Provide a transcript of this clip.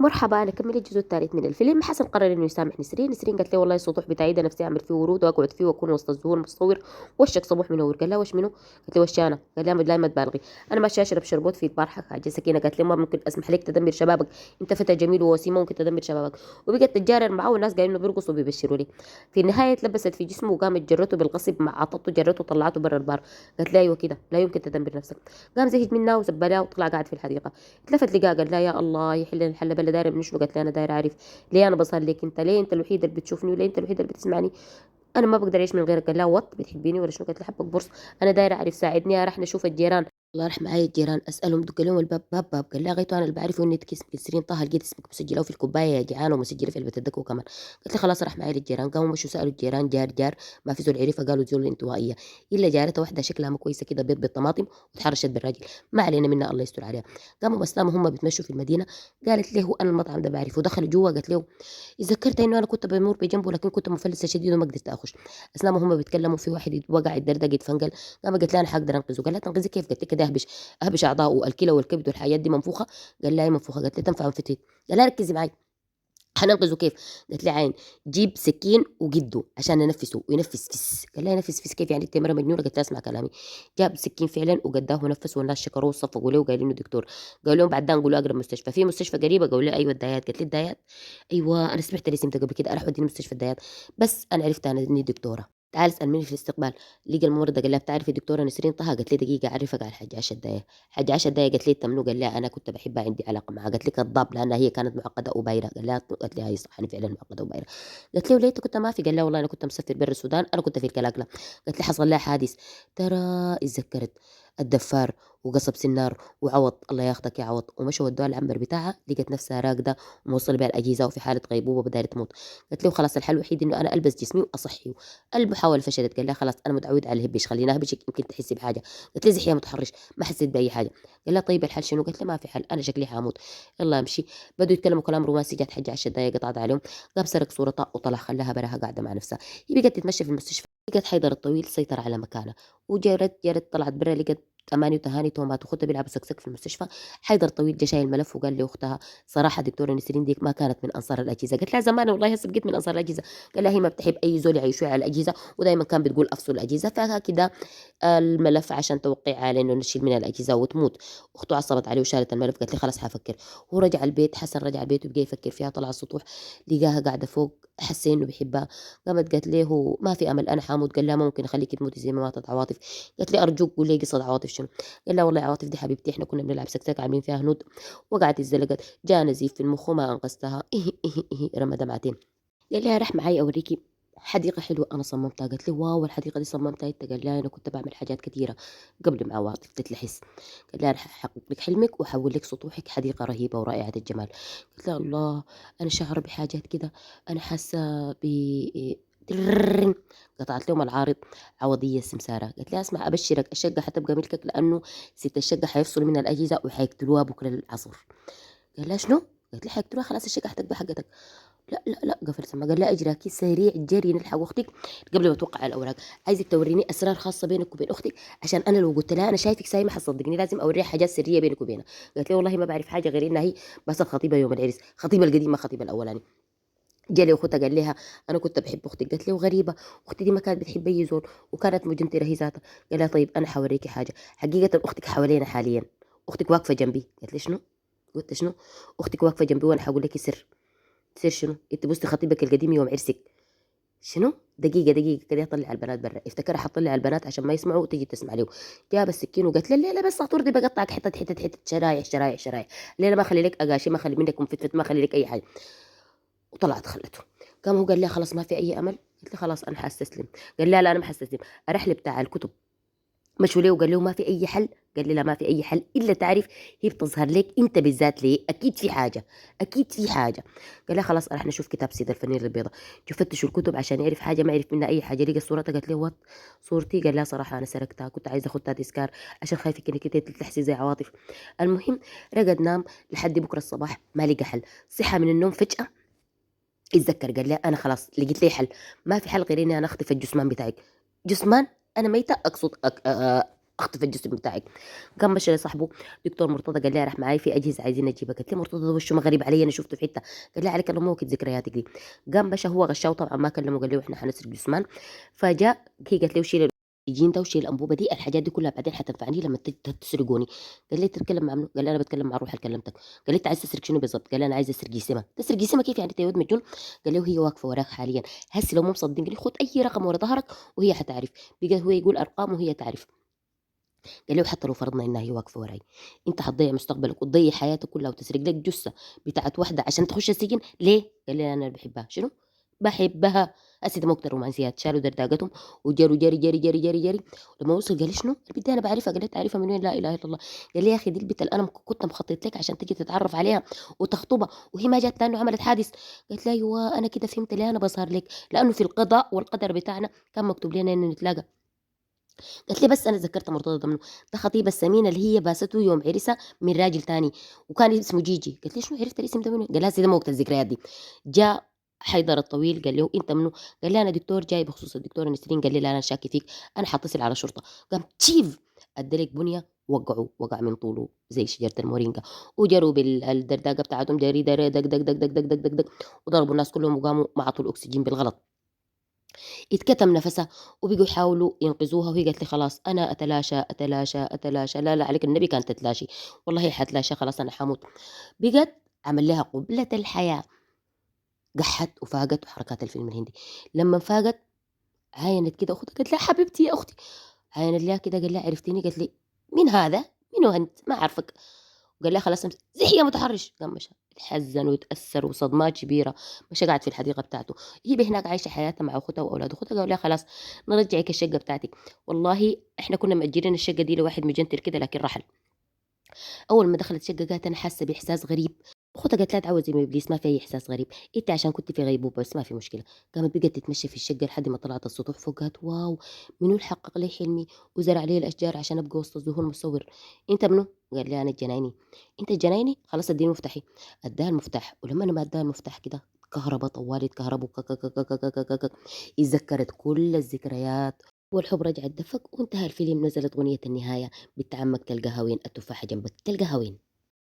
مرحبا، أنا كملت الجزء الثالث من الفيلم. حسن قرر إنه يسامح نسرين. نسرين قالت له والله السطوح بتاعي ده نفسي أعمل فيه ورود وأقعد فيه وأكون وسط الزهور متصور. وشك صبوح منور. قال لها وش منه؟ قالت له وش أنا؟ قال لها لا ما تبالغي، أنا ماشي أشرب شربات في البار حق حاجة. سكينة قالت له ما ممكن أسمح لك تدمر شبابك، أنت فتى جميل ووسيم، ممكن تدمر شبابك. وبقت تتجارر معه والناس قايلين إنه بيرقصوا وبيبشروا لي. في النهاية تلبست في جسمه وقامت جرته بالغصب، مع عطته جرته وطلعته برا البار. قالت له أيوه كده لا يمكن تدمر نفسك. قام زهد منها وزبلها وطلع قاعد في الحديقة. اتلفت لقاه قال لا يا الله يحل الحل بلا دايره من شنو. قالت لي انا دايره اعرف ليه انا بصلي لك انت، ليه انت الوحيده اللي بتشوفني وليه انت الوحيده اللي بتسمعني، انا ما بقدر اعيش من غيرك. قال لا وط بتحبيني ولا شنو؟ قالت له حبك برص، انا دايره اعرف ساعدني راح نشوف الجيران. الله راح معايا الجيران اسالهم، دق لهم الباب باب. قال لا غيتو انا اللي بعرفه انك اسمك نسرين طه، لقيت اسمك مسجله في الكوبايه يا جيعان ومسجله في علبه الدكو كمان. قلت لي خلاص راح معايا للجيران. قاموا مشوا سالوا الجيران جار جار، ما في زول عرفها. قالوا زول انطوائيه الا جارتها واحده شكلها ما كويسه كده بيض بالطماطم وتحرشت بالراجل، ما علينا منها الله يستر عليها. قاموا بسلام هم بيتمشوا في المدينه. قالت له انا المطعم ده بعرفه. دخلوا جوا قالت له ذكرت انه انا كنت بمر بجنبه لكن كنت مفلسه شديد وما قدرت اخش. اثناء هم بيتكلموا في واحد وقع يتدردق يتفنقل. قام قالت لها انا حقدر انقذه. قال لها تنقذي كيف؟ قالت لي كده اهبش اعضائه الكلى والكبد والحاجات دي منفوخه. قال لها هي منفوخه. قالت لي تنفع انفتت. قال لها ركزي معي هننقذه كيف؟ قالت لي عين جيب سكين وجده عشان ننفسه وينفس فس. قال لها ينفس فس كيف يعني انت مره مجنونه؟ قالت لها اسمع كلامي. جاب سكين فعلا وقداه ونفس والناس شكروه وصفقوا له وقايلين له دكتور. قالوا لهم بعد ده نقولوا اقرب مستشفى، في مستشفى قريبه. قالوا لي ايوه الدايات. قالت لي الدايات؟ ايوه انا سمعت الاسم ده قبل كده، اروح وديني مستشفى الدايات. بس انا عرفت انا اني دكتوره. تعال اسال مني في الاستقبال. لقى الممرضه قال لها بتعرفي دكتوره نسرين طه؟ قالت لي دقيقه اعرفك على الحاجه 10 دقائق. حاجه 10 دقائق. قالت لي تمنو؟ قال لها انا كنت بحبها عندي علاقه معها. قالت لي كذاب لانها هي كانت معقده وبايره. قال لها قالت لي هاي صح انا فعلا معقده وبايره. قالت لي وليه انت كنت ما في؟ قال لها والله انا كنت مسافر بر السودان، انا كنت في الكلاكله. قالت لي حصل لها حادث ترى. اتذكرت الدفار وقصب سنار وعوض الله ياخدك يا عوض، ومشوا ودوها العنبر بتاعها. لقت نفسها راقده وموصله بها الاجهزه وفي حاله غيبوبه بدايه تموت. قالت له خلاص الحل الوحيد انه انا البس جسمي واصحي. المحاوله فشلت. قال لها خلاص انا متعود على الهبش، خلينا اهبشك يمكن تحسي بحاجه. قالت لي زحيه متحرش، ما حسيت باي حاجه. قال لها طيب الحل شنو؟ قالت له ما في حل انا شكلي حاموت. يلا امشي. بدوا يتكلموا كلام رومانسي. جات حجه 10 دقائق قطعت عليهم. قام سرق صورتها وطلع خلاها براها قاعده مع نفسها. هي بقت تتمشى في المستشفى. لقت حيدر الطويل سيطر على مكانه وجرت طلعت برا. لقت أماني وتهاني تومات وخدها بيلعبوا سكسك في المستشفى. حيدر طويل جا شايل الملف وقال لأختها صراحة دكتورة نسرين ديك ما كانت من أنصار الأجهزة. قالت لها زمان والله هسه بقيت من أنصار الأجهزة. قال لها هي ما بتحب أي زول يعيشوا على الأجهزة ودائما كان بتقول أفصل الأجهزة، فكده الملف عشان توقع عليه إنه نشيل من الأجهزة وتموت. أخته عصبت عليه وشالت الملف. قالت لي خلاص حفكر. هو رجع البيت. حسن رجع البيت وبقى يفكر فيها. طلع على السطوح لقاها قاعدة فوق. حس انه بيحبها. قامت قالت له ما في امل انا حاموت. قال لها ممكن اخليك تموتي زي ما ماتت عواطف. قالت لي ارجوك قول لي قصه عواطف شنو. قال لها والله عواطف دي حبيبتي احنا كنا بنلعب سكسك عاملين فيها هنود، وقعت اتزلقت جاء نزيف في المخ وما انقذتها. رمى دمعتين. قال لها رح معي اوريكي حديقة حلوة أنا صممتها. قالت لي واو الحديقة دي صممتها أنت؟ قال لها أنا كنت بعمل حاجات كثيرة قبل ما عواطف تتلحس. قال لها رح أحقق لك حلمك وأحول لك سطوحك حديقة رهيبة ورائعة الجمال. قلت لها الله أنا شعر بحاجات كده، أنا حاسة ب تررررن. قطعت لهم العارض عوضية السمسارة. قالت لها اسمع أبشرك الشقة حتبقى ملكك لأنه ست الشقة حيفصلوا من الأجهزة وحيقتلوها بكرة العصر. قال لها شنو؟ قالت لي حيقتلوها خلاص الشقة حتبقى حقتك. لا لا لا قفل سما. قال لا اجراكي سريع جري نلحق اختك قبل ما توقع على الاوراق. عايزك توريني اسرار خاصه بينك وبين اختك عشان انا لو قلت لها انا شايفك سايمه حتصدقني، لازم اوريها حاجات سريه بينك وبينها. قالت لي والله ما بعرف حاجه غير انها هي بس الخطيبه يوم العرس، خطيبه القديم ما خطيبه الاولاني. جالي اختها قال لها انا كنت بحب اختك. قالت له غريبه اختي دي ما كانت بتحب اي زول وكانت مجنتره هي ذاتها. قال لها طيب انا حوريكي حاجه حقيقه اختك حوالينا حاليا، اختك واقفه جنبي. قالت لي شنو؟ قلت شنو؟ اختك واقفه جنبي وانا حقول لك سر. تصير شنو؟ انت بصي خطيبك القديم يوم عرسك شنو؟ دقيقة دقيقة كده طلع البنات برا. افتكرها حطلع البنات عشان ما يسمعوا وتيجي تسمع له. جاب السكين وقالت له لا بس عطور دي بقطعك حتت حتت حتت شرايح شرايح شرايح. لا ما اخلي لك اقاشي، ما اخلي منك مفتفت، ما اخلي لك اي حاجة. وطلعت خلته. قام هو قال لها خلاص ما في اي امل. قلت له خلاص انا حاستسلم. قال لا انا ما حاستسلم. اروح لي بتاع الكتب مشوا ليه وقال له ما في اي حل. قال لي لا ما في اي حل الا تعرف هي بتظهر لك انت بالذات ليه، اكيد في حاجه اكيد في حاجه. قال لها خلاص راح نشوف كتاب سيد الفنير البيضاء. جو فتشوا الكتب عشان يعرف حاجه ما يعرف منها اي حاجه. لقى صورتها. قالت له وات صورتي؟ قال لها صراحه انا سرقتها كنت عايزه اخدها تذكار عشان خايفك انك انت تحسي زي عواطف. المهم رقد نام لحد بكره الصباح ما لقى حل. صحى من النوم فجاه اتذكر. قال لها انا خلاص لقيت لي حل، ما في حل غير اني انا اخطف الجثمان بتاعك. جثمان؟ انا ميته اقصد اخطف الجسم بتاعك. قام مشى لصاحبه دكتور مرتضى، قال لها راح معاي في اجهزه عايزين نجيبها. قالت له مرتضى ده وشه ما غريب علي، انا شفته في حته. قال لها عليك الله مو وقت ذكرياتك دي. قام مشى هو غشاه طبعا، ما كلمه قال له احنا حنسرق جثمان. فجاء هي قالت له شيل الجين ده وشيل الانبوبه دي، الحاجات دي كلها بعدين حتنفعني لما تسرقوني. قال لي تتكلم مع منو؟ قال لي انا بتكلم مع روح اللي كلمتك. قال لي انت عايز تسرق شنو بالضبط؟ قال لي انا عايز اسرق جسمها. تسرق جسمها كيف يعني؟ انت يا ولد مجنون. قال له هي واقفه وراك حاليا، هسه لو مو مصدقني خد اي رقم ورا ظهرك وهي حتعرف. بقى هو يقول ارقام وهي تعرف. قال له حتى لو فرضنا انها هي واقفه وراي، انت حتضيع مستقبلك وتضيع حياتك كلها وتسرق لك جثه بتاعت واحده عشان تخش السجن ليه؟ قال لي انا بحبها. شنو؟ بحبها. اسد موكتر رومانسيات. شالوا درداقتهم وجروا جري جري جري جري جري. لما وصل قال لي شنو؟ البنت انا بعرفها. قال لي تعرفها من وين؟ لا اله الا الله. قال لي يا اخي دي البنت اللي انا كنت مخطط لك عشان تجي تتعرف عليها وتخطبها، وهي ما جات لانه عملت حادث. قالت له ايوه انا كده فهمت ليه انا بظهر لك، لانه في القضاء والقدر بتاعنا كان مكتوب لنا انه نتلاقى. قالت لي بس انا ذكرت مرتضى ضمنه، ده خطيب السمينه اللي هي باسته يوم عرسها من راجل تاني وكان اسمه جيجي. قالت لي شنو عرفت الاسم ده منو؟ قال لها ده مو وقت الذكريات دي. جاء حيدر الطويل قال له انت منو؟ قال لي انا دكتور جاي بخصوص الدكتوره نسرين. قال لي لا انا شاكي فيك، انا حاتصل على الشرطه. قام تشيف ادلك بنيه وقعوا، وقع من طوله زي شجره المورينجا. وجروا بالدرداقه بتاعتهم جري دق دق دق دق دق دق دق دق، وضربوا الناس كلهم وقاموا ما عطوا الاكسجين بالغلط. اتكتم نفسها وبقوا يحاولوا ينقذوها، وهي قالت لي خلاص انا اتلاشى اتلاشى اتلاشى. لا لا عليك النبي كانت تتلاشي، والله حتلاشى خلاص انا حموت. بقت عمل لها قبلة الحياة، قحت وفاقت وحركات الفيلم الهندي. لما فاقت عاينت كده اختها، قالت لها حبيبتي يا اختي. عاينت لها كده قال لها عرفتيني؟ قالت لي مين هذا؟ منو انت؟ ما اعرفك. وقال لها خلاص زحي يا متحرش. قام مشى. اتحزن وتأثر وصدمات كبيرة. مشى قاعد في الحديقة بتاعته. هي هناك عايشة حياتها مع أختها وأولاد أختها. قالوا لها خلاص نرجعك الشقة بتاعتك. والله إحنا كنا مأجرين الشقة دي لواحد مجنتر كده لكن رحل. أول ما دخلت الشقة قالت أنا حاسة بإحساس غريب. أختها قالت لا تعوزي من إبليس، ما في أي إحساس غريب، أنت عشان كنت في غيبوبة بس ما في مشكلة. قامت بقت تتمشى في الشقة لحد ما طلعت السطوح فوق. قالت واو، منو اللي حقق لي حلمي وزرع لي الأشجار عشان أبقى وسط الزهور مصور؟ أنت منو؟ قال لي أنا الجنايني. أنت الجنايني؟ خلاص اديني مفتاحي. اداها المفتاح، ولما أنا ما اداها المفتاح كده كهرباء طوالي كهرباء اتذكرت كل الذكريات والحب رجع دفق، وانتهى الفيلم. نزلت أغنية النهاية بالتعمق تلقاها وين؟ التفاحة جنبك تلقاها وين؟